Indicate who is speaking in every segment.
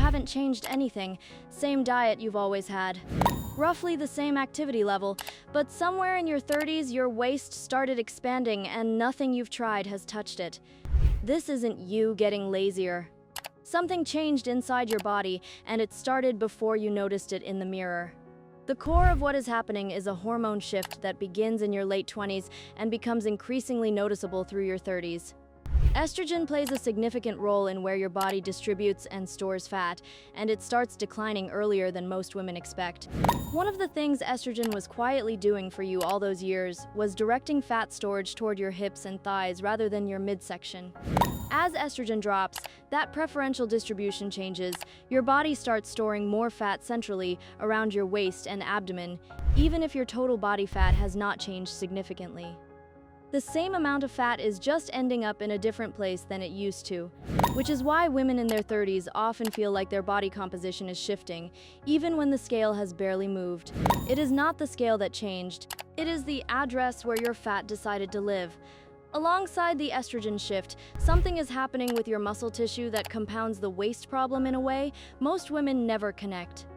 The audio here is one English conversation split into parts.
Speaker 1: haven't changed anything, same diet you've always had. Roughly the same activity level, but somewhere in your 30s your waist started expanding and nothing you've tried has touched it. This isn't you getting lazier. Something changed inside your body, and it started before you noticed it in the mirror. The core of what is happening is a hormone shift that begins in your late 20s and becomes increasingly noticeable through your 30s. Estrogen plays a significant role in where your body distributes and stores fat, and it starts declining earlier than most women expect. One of the things estrogen was quietly doing for you all those years was directing fat storage toward your hips and thighs rather than your midsection. As estrogen drops, that preferential distribution changes. Your body starts storing more fat centrally around your waist and abdomen, even if your total body fat has not changed significantly. The same amount of fat is just ending up in a different place than it used to, which is why women in their 30s often feel like their body composition is shifting, even when the scale has barely moved. It is not the scale that changed, it is the address where your fat decided to live. Alongside the estrogen shift, something is happening with your muscle tissue that compounds the waist problem in a way most women never connect.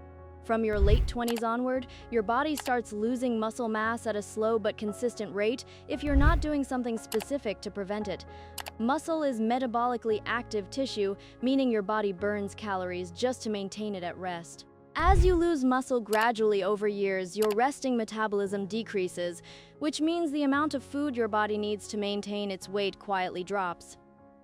Speaker 1: From your late 20s onward, your body starts losing muscle mass at a slow but consistent rate if you're not doing something specific to prevent it. Muscle is metabolically active tissue, meaning your body burns calories just to maintain it at rest. As you lose muscle gradually over years, your resting metabolism decreases, which means the amount of food your body needs to maintain its weight quietly drops.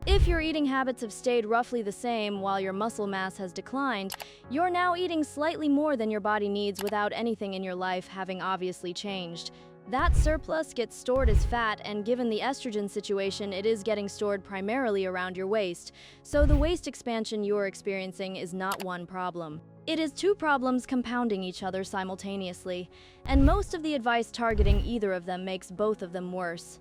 Speaker 1: If your eating habits have stayed roughly the same while your muscle mass has declined, you're now eating slightly more than your body needs without anything in your life having obviously changed. That surplus gets stored as fat, and given the estrogen situation, it is getting stored primarily around your waist. So the waist expansion you're experiencing is not one problem. It is two problems compounding each other simultaneously, and most of the advice targeting either of them makes both of them worse.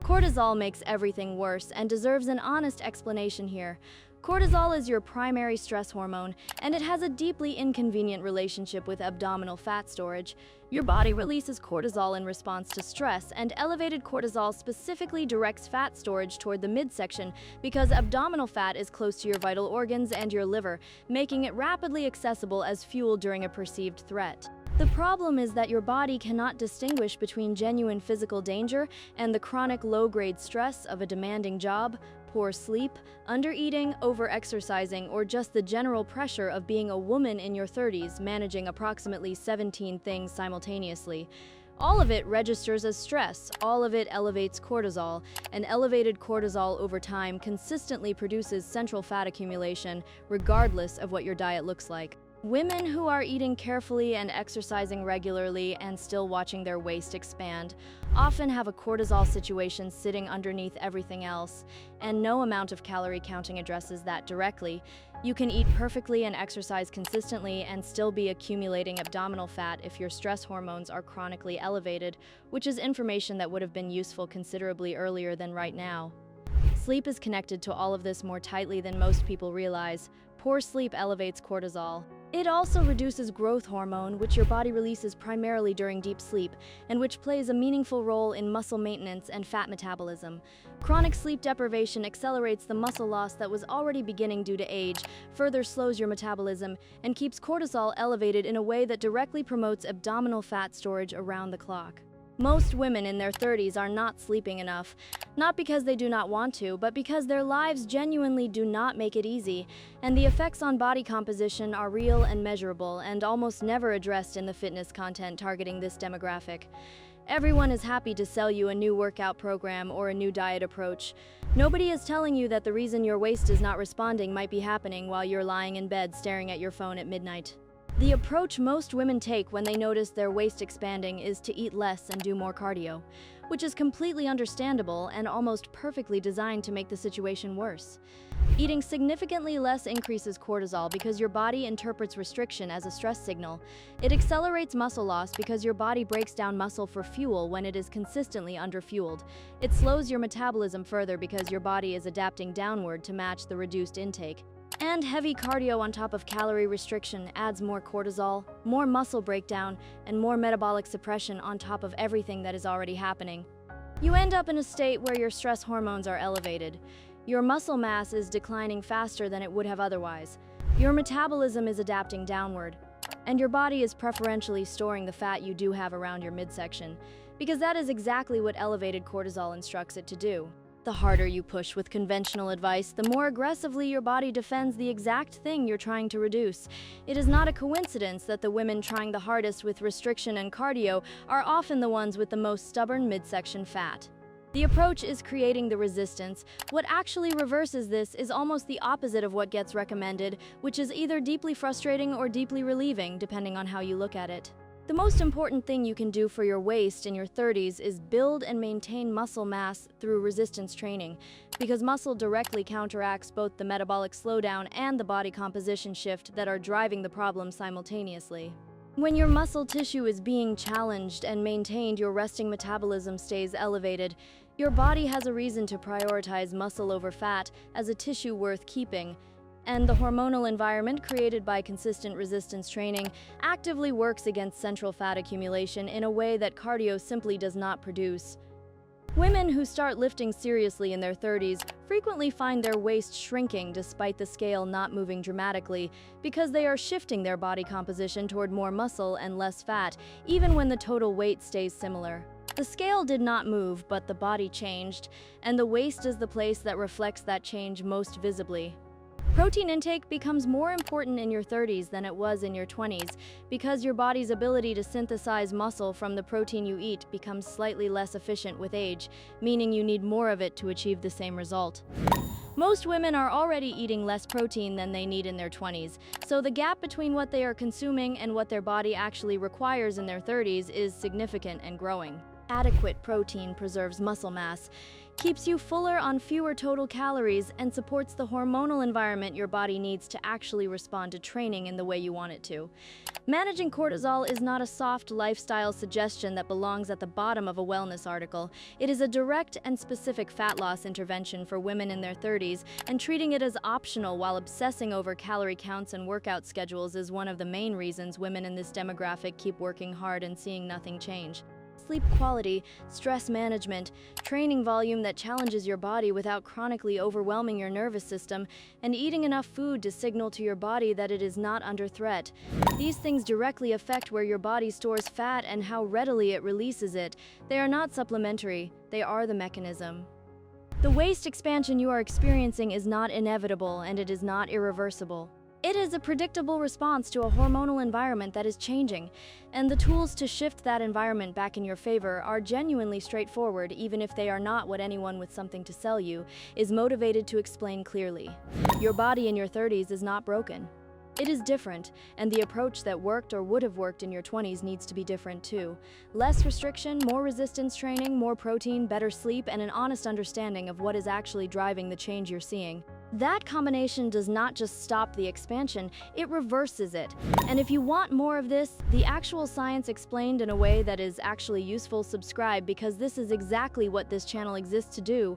Speaker 1: Cortisol makes everything worse and deserves an honest explanation here. Cortisol is your primary stress hormone, and it has a deeply inconvenient relationship with abdominal fat storage. Your body releases cortisol in response to stress, and elevated cortisol specifically directs fat storage toward the midsection because abdominal fat is close to your vital organs and your liver, making it rapidly accessible as fuel during a perceived threat. The problem is that your body cannot distinguish between genuine physical danger and the chronic low-grade stress of a demanding job, poor sleep, undereating, over-exercising, or just the general pressure of being a woman in your 30s managing approximately 17 things simultaneously. All of it registers as stress, all of it elevates cortisol, and elevated cortisol over time consistently produces central fat accumulation, regardless of what your diet looks like. Women who are eating carefully and exercising regularly and still watching their waist expand often have a cortisol situation sitting underneath everything else, and no amount of calorie counting addresses that directly. You can eat perfectly and exercise consistently and still be accumulating abdominal fat if your stress hormones are chronically elevated, which is information that would have been useful considerably earlier than right now. Sleep is connected to all of this more tightly than most people realize. Poor sleep elevates cortisol. It also reduces growth hormone, which your body releases primarily during deep sleep, and which plays a meaningful role in muscle maintenance and fat metabolism. Chronic sleep deprivation accelerates the muscle loss that was already beginning due to age, further slows your metabolism, and keeps cortisol elevated in a way that directly promotes abdominal fat storage around the clock. Most women in their 30s are not sleeping enough, not because they do not want to, but because their lives genuinely do not make it easy, and the effects on body composition are real and measurable and almost never addressed in the fitness content targeting this demographic. Everyone is happy to sell you a new workout program or a new diet approach. Nobody is telling you that the reason your waist is not responding might be happening while you're lying in bed staring at your phone at midnight. The approach most women take when they notice their waist expanding is to eat less and do more cardio, which is completely understandable and almost perfectly designed to make the situation worse. Eating significantly less increases cortisol because your body interprets restriction as a stress signal. It accelerates muscle loss because your body breaks down muscle for fuel when it is consistently underfueled. It slows your metabolism further because your body is adapting downward to match the reduced intake. And heavy cardio on top of calorie restriction adds more cortisol, more muscle breakdown, and more metabolic suppression on top of everything that is already happening. You end up in a state where your stress hormones are elevated. Your muscle mass is declining faster than it would have otherwise. Your metabolism is adapting downward, and your body is preferentially storing the fat you do have around your midsection, because that is exactly what elevated cortisol instructs it to do. The harder you push with conventional advice, the more aggressively your body defends the exact thing you're trying to reduce. It is not a coincidence that the women trying the hardest with restriction and cardio are often the ones with the most stubborn midsection fat. The approach is creating the resistance. What actually reverses this is almost the opposite of what gets recommended, which is either deeply frustrating or deeply relieving, depending on how you look at it. The most important thing you can do for your waist in your 30s is build and maintain muscle mass through resistance training, because muscle directly counteracts both the metabolic slowdown and the body composition shift that are driving the problem simultaneously. When your muscle tissue is being challenged and maintained, your resting metabolism stays elevated. Your body has a reason to prioritize muscle over fat as a tissue worth keeping. And the hormonal environment created by consistent resistance training actively works against central fat accumulation in a way that cardio simply does not produce. Women who start lifting seriously in their 30s frequently find their waist shrinking despite the scale not moving dramatically, because they are shifting their body composition toward more muscle and less fat, even when the total weight stays similar. The scale did not move, but the body changed, and the waist is the place that reflects that change most visibly. Protein intake becomes more important in your 30s than it was in your 20s, because your body's ability to synthesize muscle from the protein you eat becomes slightly less efficient with age, meaning you need more of it to achieve the same result. Most women are already eating less protein than they need in their 20s, so the gap between what they are consuming and what their body actually requires in their 30s is significant and growing. Adequate protein preserves muscle mass, keeps you fuller on fewer total calories, and supports the hormonal environment your body needs to actually respond to training in the way you want it to. Managing cortisol is not a soft lifestyle suggestion that belongs at the bottom of a wellness article. It is a direct and specific fat loss intervention for women in their 30s, and treating it as optional while obsessing over calorie counts and workout schedules is one of the main reasons women in this demographic keep working hard and seeing nothing change. Sleep quality, stress management, training volume that challenges your body without chronically overwhelming your nervous system, and eating enough food to signal to your body that it is not under threat. These things directly affect where your body stores fat and how readily it releases it. They are not supplementary, they are the mechanism. The waist expansion you are experiencing is not inevitable, and it is not irreversible. It is a predictable response to a hormonal environment that is changing, and the tools to shift that environment back in your favor are genuinely straightforward, even if they are not what anyone with something to sell you is motivated to explain clearly. Your body in your 30s is not broken. It is different, and the approach that worked or would have worked in your 20s needs to be different too. Less restriction, more resistance training, more protein, better sleep, and an honest understanding of what is actually driving the change you're seeing. That combination does not just stop the expansion, it reverses it. And if you want more of this, the actual science explained in a way that is actually useful, subscribe, because this is exactly what this channel exists to do.